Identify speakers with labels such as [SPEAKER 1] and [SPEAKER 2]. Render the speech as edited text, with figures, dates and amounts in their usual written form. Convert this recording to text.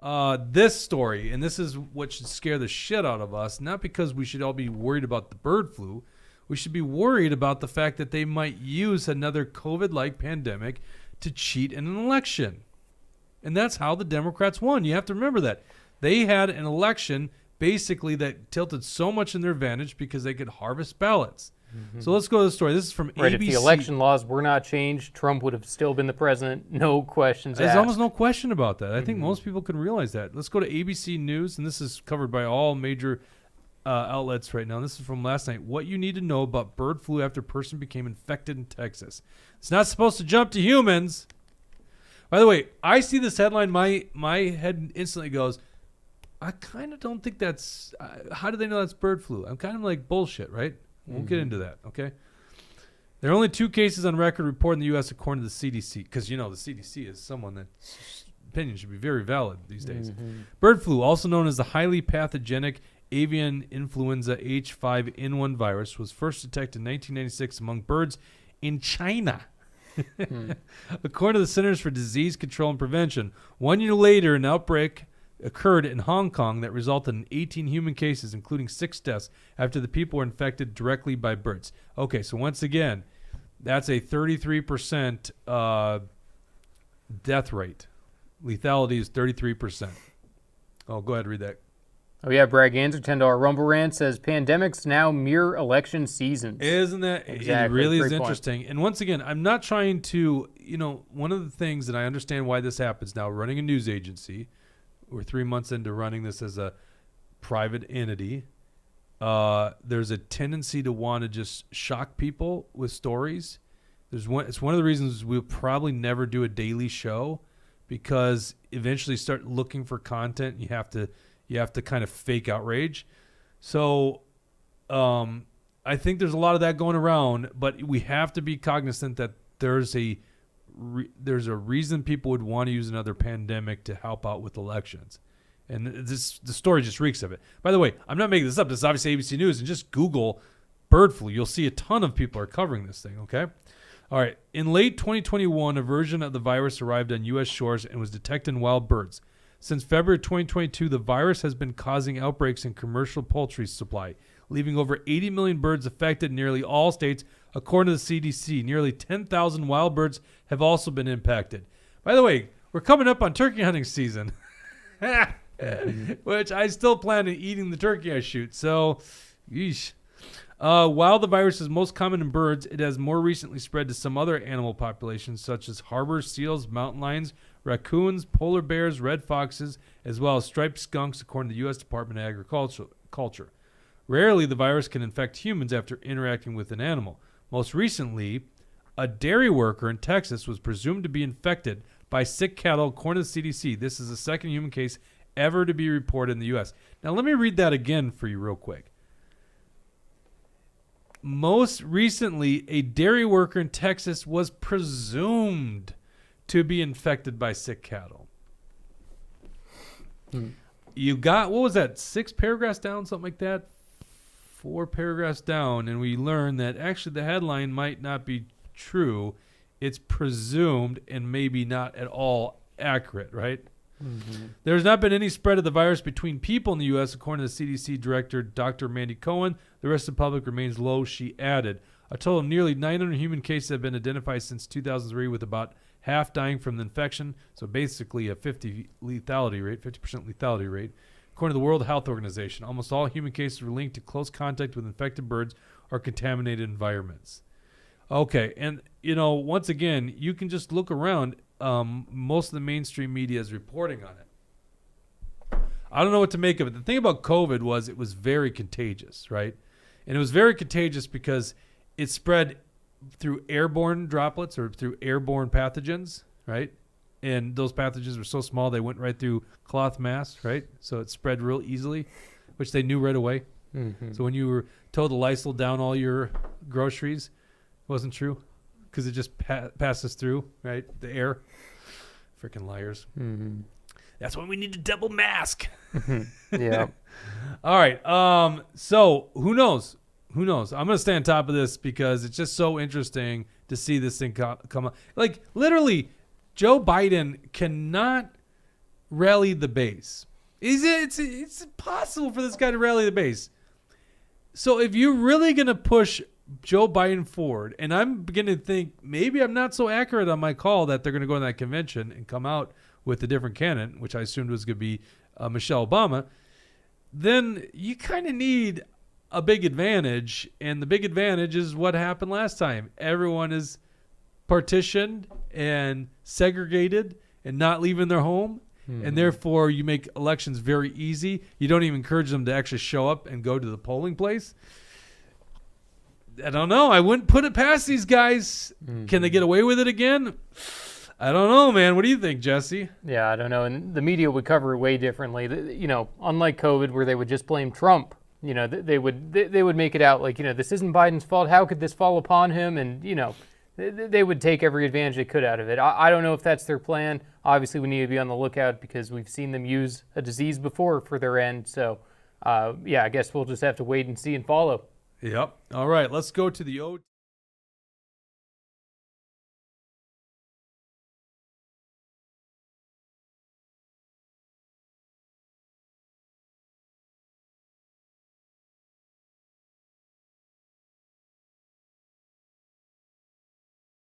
[SPEAKER 1] this story, and this is what should scare the shit out of us, not because we should all be worried about the bird flu. We should be worried about the fact that they might use another COVID-like pandemic to cheat in an election. And that's how the Democrats won. You have to remember that. They had an election basically that tilted so much in their advantage because they could harvest ballots. Mm-hmm. So let's go to the story. This is from ABC.
[SPEAKER 2] If the election laws were not changed, Trump would have still been the president. No questions asked.
[SPEAKER 1] There's almost no question about that. I think most people can realize that. Let's go to ABC News, and this is covered by all major outlets right now. This is from last night. What you need to know about bird flu after person became infected in Texas. It's not supposed to jump to humans. By the way, I see this headline. My head instantly goes, I kind of don't think that's... how do they know that's bird flu? I'm kind of like bullshit, right? We'll get into that, okay? There are only 2 cases on record reported in the U.S. according to the CDC, because, the CDC is someone that's opinion should be very valid these days. Bird flu, also known as the highly pathogenic avian influenza H5N1 virus, was first detected in 1996 among birds in China. According to the Centers for Disease Control and Prevention, 1 year later, an outbreak occurred in Hong Kong that resulted in 18 human cases, including 6 deaths after the people were infected directly by birds. Okay, so once again, that's a 33% death rate. Lethality is 33%. Oh, go ahead, read that.
[SPEAKER 2] Oh, yeah, Brad Ganser, $10 Rumble Rant says, pandemics now mirror election seasons.
[SPEAKER 1] Isn't that?
[SPEAKER 2] Exactly.
[SPEAKER 1] It really is
[SPEAKER 2] Great
[SPEAKER 1] interesting.
[SPEAKER 2] point.
[SPEAKER 1] And once again, I'm not trying to, one of the things that I understand why this happens now, running a news agency, we're 3 months into running this as a private entity. There's a tendency to want to just shock people with stories. It's one of the reasons we'll probably never do a daily show, because eventually start looking for content. You have to kind of fake outrage. So I think there's a lot of that going around, but we have to be cognizant that there's a reason people would want to use another pandemic to help out with elections. And the story just reeks of it. By the way, I'm not making this up. This is obviously ABC News, and just Google bird flu. You'll see a ton of people are covering this thing, okay? All right. In late 2021, a version of the virus arrived on U.S. shores and was detected in wild birds. Since February 2022, the virus has been causing outbreaks in commercial poultry supply, leaving over 80 million birds affected in nearly all states, according to the CDC. Nearly 10,000 wild birds have also been impacted. By the way, we're coming up on turkey hunting season, which I still plan on eating the turkey I shoot. So, yeesh. While the virus is most common in birds, it has more recently spread to some other animal populations, such as harbor seals, mountain lions, raccoons, polar bears, red foxes, as well as striped skunks, according to the U.S. Department of Agriculture. Rarely, the virus can infect humans after interacting with an animal. Most recently, a dairy worker in Texas was presumed to be infected by sick cattle, according to the CDC. This is the second human case ever to be reported in the U.S. Now, let me read that again for you real quick. Most recently, a dairy worker in Texas was presumed to be infected by sick cattle. You got, what was that, 6 paragraphs down, something like that? 4 paragraphs down, and we learned that actually the headline might not be true. It's presumed and maybe not at all accurate, right? Mm-hmm. There's not been any spread of the virus between people in the U.S., according to the CDC director, Dr. Mandy Cohen. The rest of the public remains low, she added. A total of nearly 900 human cases have been identified since 2003, with about half dying from the infection, so basically a 50% lethality rate. According to the World Health Organization, almost all human cases were linked to close contact with infected birds or contaminated environments. Okay, and, once again, you can just look around. Most of the mainstream media is reporting on it. I don't know what to make of it. The thing about COVID was it was very contagious, right? And it was very contagious because it spread through airborne droplets or through airborne pathogens, right? And those pathogens were so small they went right through cloth masks, right? So it spread real easily, which they knew right away. Mm-hmm. So when you were told to Lysol down all your groceries, it wasn't true because it just passes through, right? The air. Freaking liars. Mm-hmm. That's why we need a double mask.
[SPEAKER 2] Yeah.
[SPEAKER 1] All right. So who knows? I'm going to stay on top of this because it's just so interesting to see this thing come up. Like, literally, Joe Biden cannot rallied the base. It's impossible for this guy to rally the base. So if you're really going to push Joe Biden forward, and I'm beginning to think maybe I'm not so accurate on my call that they're going to go in that convention and come out with a different candidate, which I assumed was going to be Michelle Obama, then you kind of need a big advantage, and the big advantage is what happened last time. Everyone is partitioned and segregated and not leaving their home, and therefore you make elections very easy. You don't even encourage them to actually show up and go to the polling place. I don't know. I wouldn't put it past these guys. Can they get away with it again? I don't know, man. What do you think, Jesse?
[SPEAKER 2] Yeah, I don't know. And the media would cover it way differently. Unlike COVID, where they would just blame Trump, they would make it out like, this isn't Biden's fault. How could this fall upon him? And, they would take every advantage they could out of it. I don't know if that's their plan. Obviously, we need to be on the lookout because we've seen them use a disease before for their end. So, I guess we'll just have to wait and see and follow.
[SPEAKER 1] Yep. All right. Let's go to the O.